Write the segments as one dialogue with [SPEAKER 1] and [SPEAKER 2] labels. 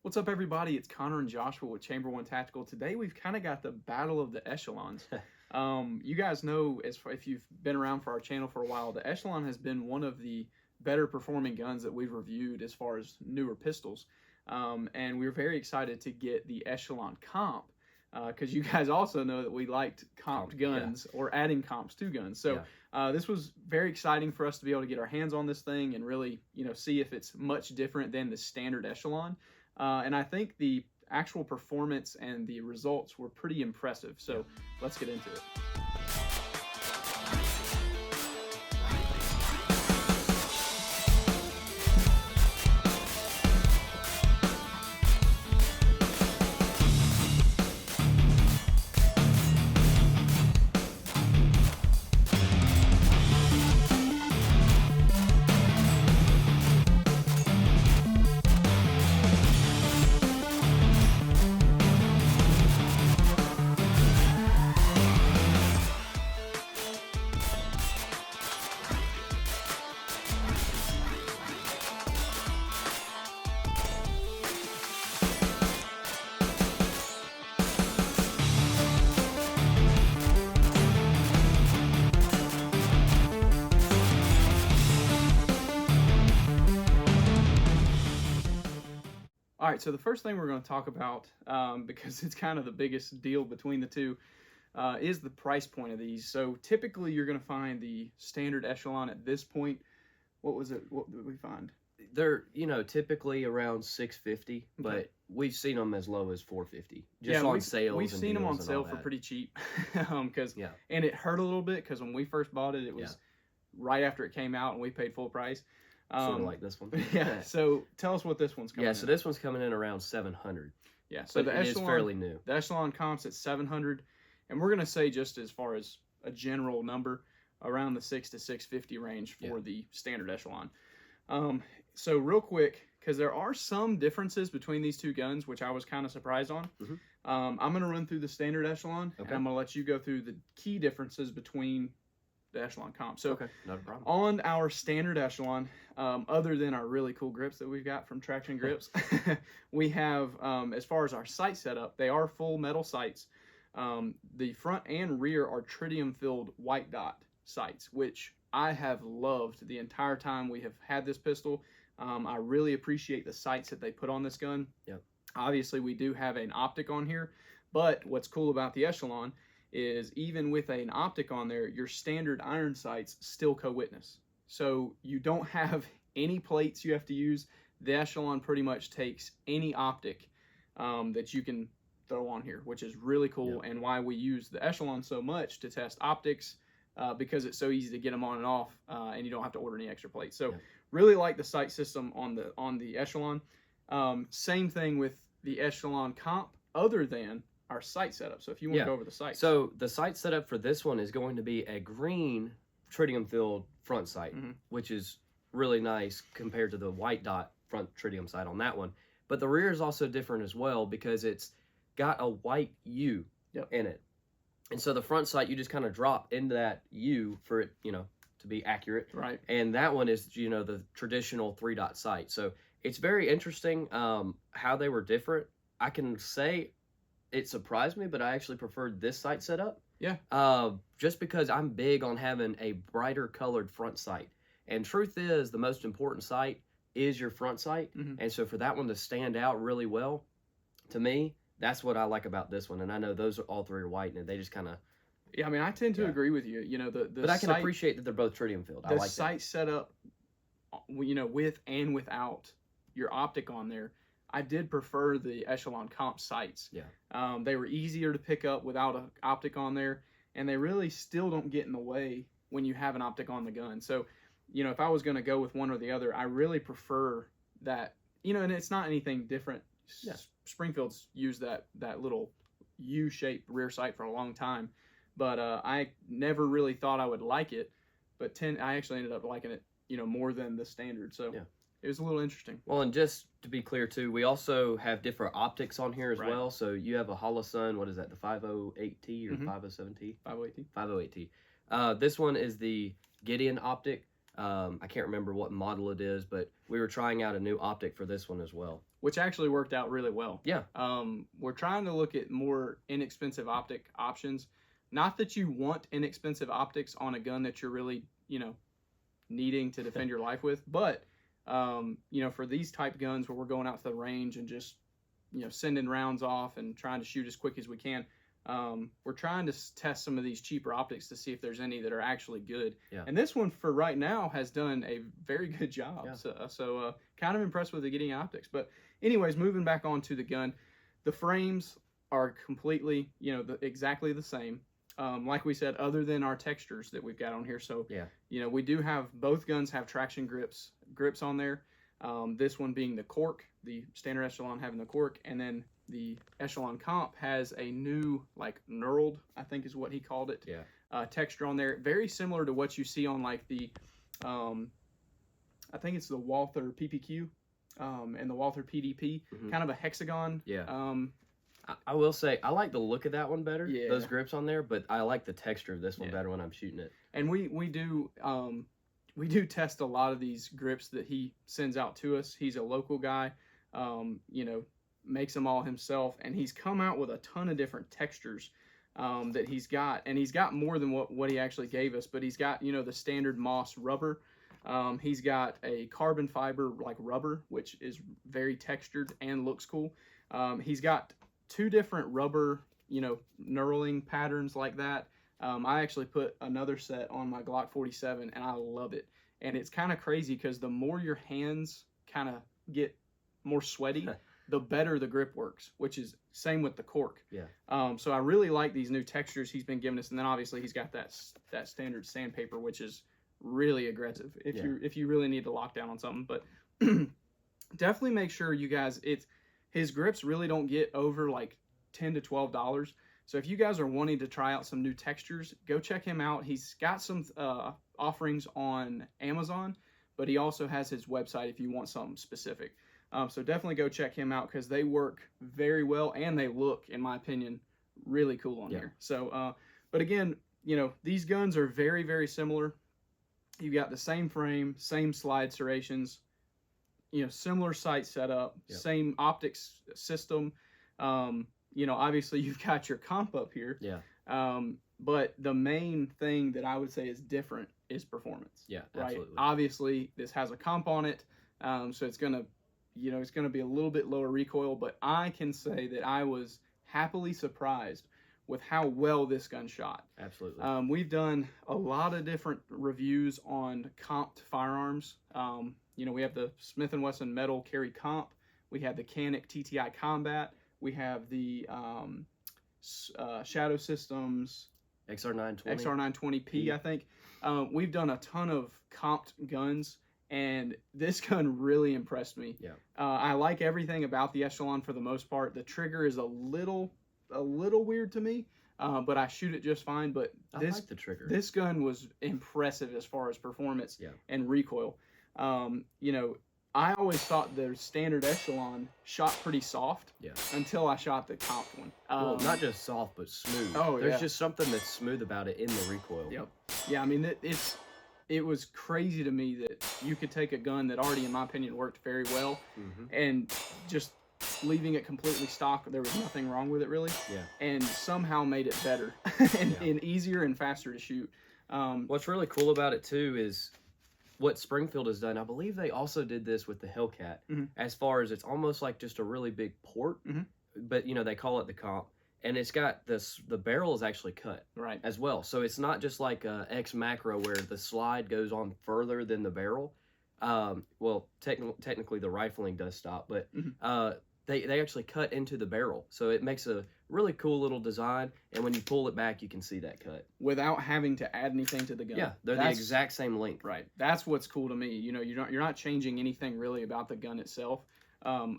[SPEAKER 1] What's up, everybody? It's Connor and Joshua with Chamber One Tactical. Today we've kind of got the battle of the echelons. You guys know, if you've been around for our channel for a while, the Echelon has been one of the better performing guns that we've reviewed as far as newer pistols. And we're very excited to get the Echelon comp because you guys also know that we liked comped guns or adding comps to guns. So this was very exciting for us to be able to get our hands on this thing and really, see if it's much different than the standard Echelon. And I think the actual performance and the results were pretty impressive. So let's get into it. All right, so the first thing we're going to talk about, because it's kind of the biggest deal between the two, is the price point of these. So typically you're going to find the standard Echelon at this point. What was it? What did we find?
[SPEAKER 2] They're, typically around $650, but we've seen them as low as $450. Just on sales.
[SPEAKER 1] We've seen them on sale for pretty cheap. And it hurt a little bit because when we first bought it, it was right after it came out and we paid full price.
[SPEAKER 2] Sort of like this one.
[SPEAKER 1] So tell us what this one's coming in.
[SPEAKER 2] So this one's coming in around $700.
[SPEAKER 1] So the
[SPEAKER 2] Echelon is fairly new.
[SPEAKER 1] The Echelon comp's at $700, and we're going to say, just as far as a general number, around the $600 to $650 range for the standard Echelon. So real quick, because there are some differences between these two guns, which I was kind of surprised on. I'm going to run through the standard Echelon, and I'm going to let you go through the key differences between the Echelon comp. So
[SPEAKER 2] not a problem.
[SPEAKER 1] On our standard Echelon, other than our really cool grips that we've got from Traction Grips, we have, as far as our sight setup, they are full metal sights. The front and rear are tritium-filled white dot sights, which I have loved the entire time we have had this pistol. I really appreciate the sights that they put on this gun. Obviously, we do have an optic on here, but what's cool about the Echelon is even with an optic on there, your standard iron sights still co-witness. So you don't have any plates you have to use. The Echelon pretty much takes any optic that you can throw on here, which is really cool, and why we use the Echelon so much to test optics, because it's so easy to get them on and off, and you don't have to order any extra plates. So really like the sight system on the Echelon. Same thing with the Echelon comp, other than our sight setup. So if you want to go over the sight.
[SPEAKER 2] So the sight setup for this one is going to be a green tritium filled front sight, which is really nice compared to the white dot front tritium sight on that one. But the rear is also different as well because it's got a white U in it. And so the front sight, you just kind of drop into that U for it, to be accurate.
[SPEAKER 1] Right.
[SPEAKER 2] And that one is, the traditional 3-dot sight. So it's very interesting how they were different. I can say it surprised me, but I actually preferred this sight setup. Just because I'm big on having a brighter colored front sight. And truth is, the most important sight is your front sight. And so for that one to stand out really well, to me, that's what I like about this one. And I know those are all three are white, and they just kind of...
[SPEAKER 1] Yeah, I mean, I tend to agree with you.
[SPEAKER 2] But I can appreciate that they're both tritium filled. I like
[SPEAKER 1] the sight setup, with and without your optic on there, I did prefer the Echelon comp sights. They were easier to pick up without an optic on there, and they really still don't get in the way when you have an optic on the gun. So, if I was going to go with one or the other, I really prefer that, and it's not anything different. Springfield's used that little U-shaped rear sight for a long time, but I never really thought I would like it, but I actually ended up liking it, more than the standard. So it was a little interesting.
[SPEAKER 2] Well, and just to be clear too, we also have different optics on here as well. So you have a Holosun, what is that, the 508T or 507T?
[SPEAKER 1] 508T.
[SPEAKER 2] 508T. This one is the Gideon optic. I can't remember what model it is, but we were trying out a new optic for this one as well.
[SPEAKER 1] which actually worked out really well.
[SPEAKER 2] Yeah.
[SPEAKER 1] We're trying to look at more inexpensive optic options. Not that you want inexpensive optics on a gun that you're really, needing to defend your life with, but, for these type guns where we're going out to the range and just, sending rounds off and trying to shoot as quick as we can, we're trying to test some of these cheaper optics to see if there's any that are actually good.
[SPEAKER 2] Yeah.
[SPEAKER 1] And this one for right now has done a very good job. Yeah. So kind of impressed with the getting optics. But anyways, moving back onto the gun, the frames are completely, exactly the same. Like we said, other than our textures that we've got on here. So, we do have, both guns have traction grips on there. This one being the cork, the standard Echelon having the cork, and then the Echelon Comp has a new, like, knurled, I think is what he called it, texture on there. Very similar to what you see on, like, the, I think it's the Walther PPQ and the Walther PDP, kind of a hexagon.
[SPEAKER 2] Yeah. I will say, I like the look of that one better, those grips on there, but I like the texture of this one better when I'm shooting it.
[SPEAKER 1] And we do test a lot of these grips that he sends out to us. He's a local guy, makes them all himself, and he's come out with a ton of different textures that he's got, and he's got more than what he actually gave us, but he's got, the standard moss rubber. He's got a carbon fiber like rubber, which is very textured and looks cool. He's got 2 different rubber, knurling patterns like that. I actually put another set on my Glock 47, and I love it. And it's kind of crazy because the more your hands kind of get more sweaty, the better the grip works, which is same with the cork.
[SPEAKER 2] Yeah.
[SPEAKER 1] So I really like these new textures he's been giving us, and then obviously he's got that standard sandpaper, which is really aggressive if you really need to lock down on something. But definitely make sure you guys, his grips really don't get over like $10 to $12. So if you guys are wanting to try out some new textures, go check him out. He's got some offerings on Amazon, but he also has his website if you want something specific. So definitely go check him out because they work very well and they look, in my opinion, really cool on here. So, but again, these guns are very, very similar. You got the same frame, same slide serrations, similar sight setup, same optics system. Obviously you've got your comp up here.
[SPEAKER 2] Yeah.
[SPEAKER 1] But the main thing that I would say is different is performance.
[SPEAKER 2] Yeah,
[SPEAKER 1] right?
[SPEAKER 2] absolutely.
[SPEAKER 1] Obviously this has a comp on it. So it's going to, it's going to be a little bit lower recoil, but I can say that I was happily surprised with how well this gun shot.
[SPEAKER 2] Absolutely.
[SPEAKER 1] We've done a lot of different reviews on comped firearms. We have the Smith & Wesson Metal Carry Comp. We have the Canic TTI Combat. We have the Shadow Systems XR920P, I think. We've done a ton of comped guns, and this gun really impressed me.
[SPEAKER 2] Yeah.
[SPEAKER 1] I like everything about the Echelon for the most part. The trigger is a little weird to me, but I shoot it just fine. But
[SPEAKER 2] I like the trigger.
[SPEAKER 1] This gun was impressive as far as performance and recoil. I always thought the standard Echelon shot pretty soft until I shot the comped one.
[SPEAKER 2] Well, not just soft, but smooth. There's just something that's smooth about it in the recoil.
[SPEAKER 1] Yep. Yeah, I mean, it was crazy to me that you could take a gun that already, in my opinion, worked very well and just leaving it completely stock. There was nothing wrong with it, really.
[SPEAKER 2] Yeah.
[SPEAKER 1] And somehow made it better and easier and faster to shoot.
[SPEAKER 2] What's really cool about it, too, is what Springfield has done. I believe they also did this with the Hellcat, as far as it's almost like just a really big port, but, they call it the comp. And it's got the barrel is actually cut as well. So it's not just like a X Macro where the slide goes on further than the barrel. Well, technically the rifling does stop, but they actually cut into the barrel. So it makes a really cool little design. And when you pull it back, you can see that cut.
[SPEAKER 1] Without having to add anything to the gun.
[SPEAKER 2] Yeah, they're the exact same length.
[SPEAKER 1] Right. That's what's cool to me. You're not changing anything really about the gun itself.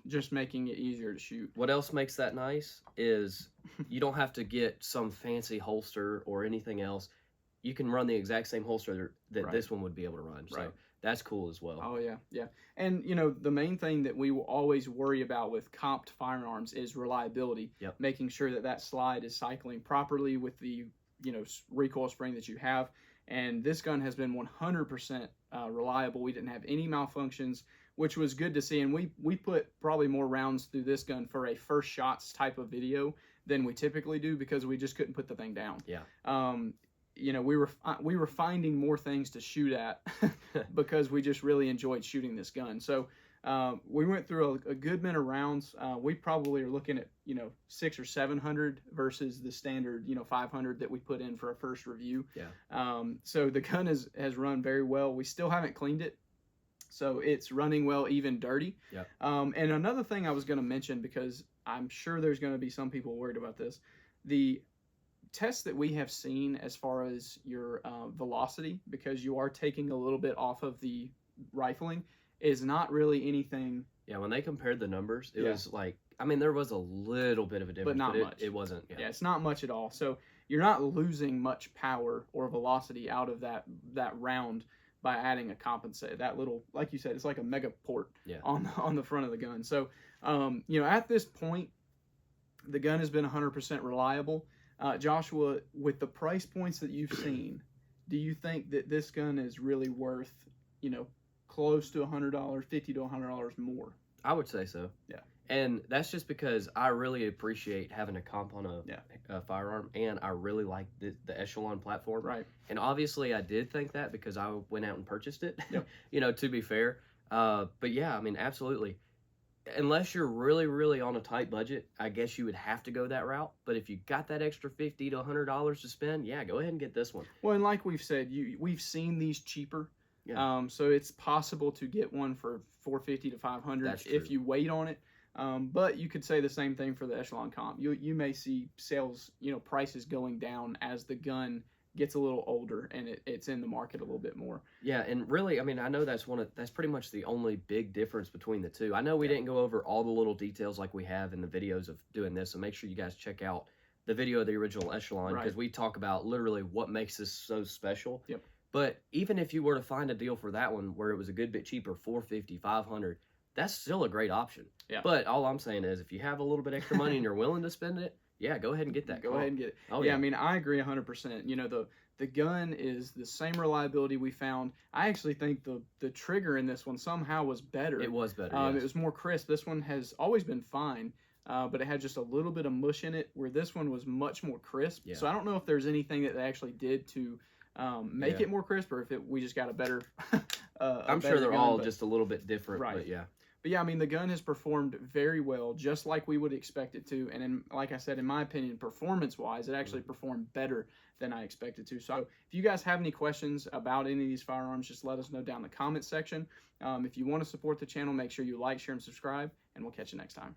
[SPEAKER 1] Just making it easier to shoot.
[SPEAKER 2] What else makes that nice is you don't have to get some fancy holster or anything else. You can run the exact same holster that this one would be able to run. So that's cool as well.
[SPEAKER 1] Oh, yeah, yeah. And, the main thing that we will always worry about with comped firearms is reliability.
[SPEAKER 2] Yep.
[SPEAKER 1] Making sure that slide is cycling properly with the, recoil spring that you have. And this gun has been 100% reliable. We didn't have any malfunctions. which was good to see. And we put probably more rounds through this gun for a first shots type of video than we typically do, because we just couldn't put the thing down.
[SPEAKER 2] Yeah.
[SPEAKER 1] You know, we were finding more things to shoot at because we just really enjoyed shooting this gun. So we went through a good many rounds. We probably are looking at, you know, 600 or 700 versus the standard, you know, 500 that we put in for a first review.
[SPEAKER 2] Yeah.
[SPEAKER 1] So the gun has run very well. We still haven't cleaned it, so it's running well, even dirty.
[SPEAKER 2] Yeah.
[SPEAKER 1] And another thing I was going to mention, because I'm sure there's going to be some people worried about this, the tests that we have seen as far as your velocity, because you are taking a little bit off of the rifling, is not really anything.
[SPEAKER 2] Yeah, when they compared the numbers, it was like, I mean, there was a little bit of a difference,
[SPEAKER 1] but not much.
[SPEAKER 2] It wasn't. Yeah.
[SPEAKER 1] It's not much at all. So you're not losing much power or velocity out of that round by adding a compensate. That little, like you said, it's like a mega port on the front of the gun. So you know, at this point, the gun has been 100% reliable. Joshua, with the price points that you've seen, do you think that this gun is really worth, you know, close to $100, $50 to $100 more?
[SPEAKER 2] I would say so.
[SPEAKER 1] Yeah.
[SPEAKER 2] And that's just because I really appreciate having a comp on a firearm, and I really like the Echelon platform.
[SPEAKER 1] Right.
[SPEAKER 2] And obviously I did think that because I went out and purchased it,
[SPEAKER 1] Yep.
[SPEAKER 2] you know, to be fair. But yeah, I mean, absolutely. Unless you're really, really on a tight budget, I guess you would have to go that route. But if you got that extra $50 to $100 to spend, yeah, go ahead and get this one.
[SPEAKER 1] Well, and like we've said, we've seen these cheaper.
[SPEAKER 2] Yeah.
[SPEAKER 1] So it's possible to get one for $450 to $500 if you wait on it. But you could say the same thing for the Echelon comp. You may see sales, you know, prices going down as the gun gets a little older and it's in the market a little bit more.
[SPEAKER 2] Yeah, and really, I mean, I know that's pretty much the only big difference between the two. I know we didn't go over all the little details like we have in the videos of doing this, so make sure you guys check out the video of the original Echelon, because we talk about literally what makes this so special.
[SPEAKER 1] Yep.
[SPEAKER 2] But even if you were to find a deal for that one where it was a good bit cheaper, $450, $500, that's still a great option.
[SPEAKER 1] Yeah.
[SPEAKER 2] But all I'm saying is, if you have a little bit extra money and you're willing to spend it, yeah, go ahead and get that.
[SPEAKER 1] Go ahead and get it.
[SPEAKER 2] Oh,
[SPEAKER 1] yeah, I mean, I agree 100%. You know, the gun is the same reliability we found. I actually think the trigger in this one somehow was better.
[SPEAKER 2] It was better.
[SPEAKER 1] It was more crisp. This one has always been fine, but it had just a little bit of mush in it, where this one was much more crisp.
[SPEAKER 2] Yeah.
[SPEAKER 1] So I don't know if there's anything that they actually did to make it more crisp, or if we just got a better.
[SPEAKER 2] I'm sure they're all just a little bit different,
[SPEAKER 1] right?
[SPEAKER 2] But yeah.
[SPEAKER 1] But yeah, I mean, the gun has performed very well, just like we would expect it to. And like I said, in my opinion, performance-wise, it actually performed better than I expected to. So if you guys have any questions about any of these firearms, just let us know down in the comment section. If you want to support the channel, make sure you like, share, and subscribe, and we'll catch you next time.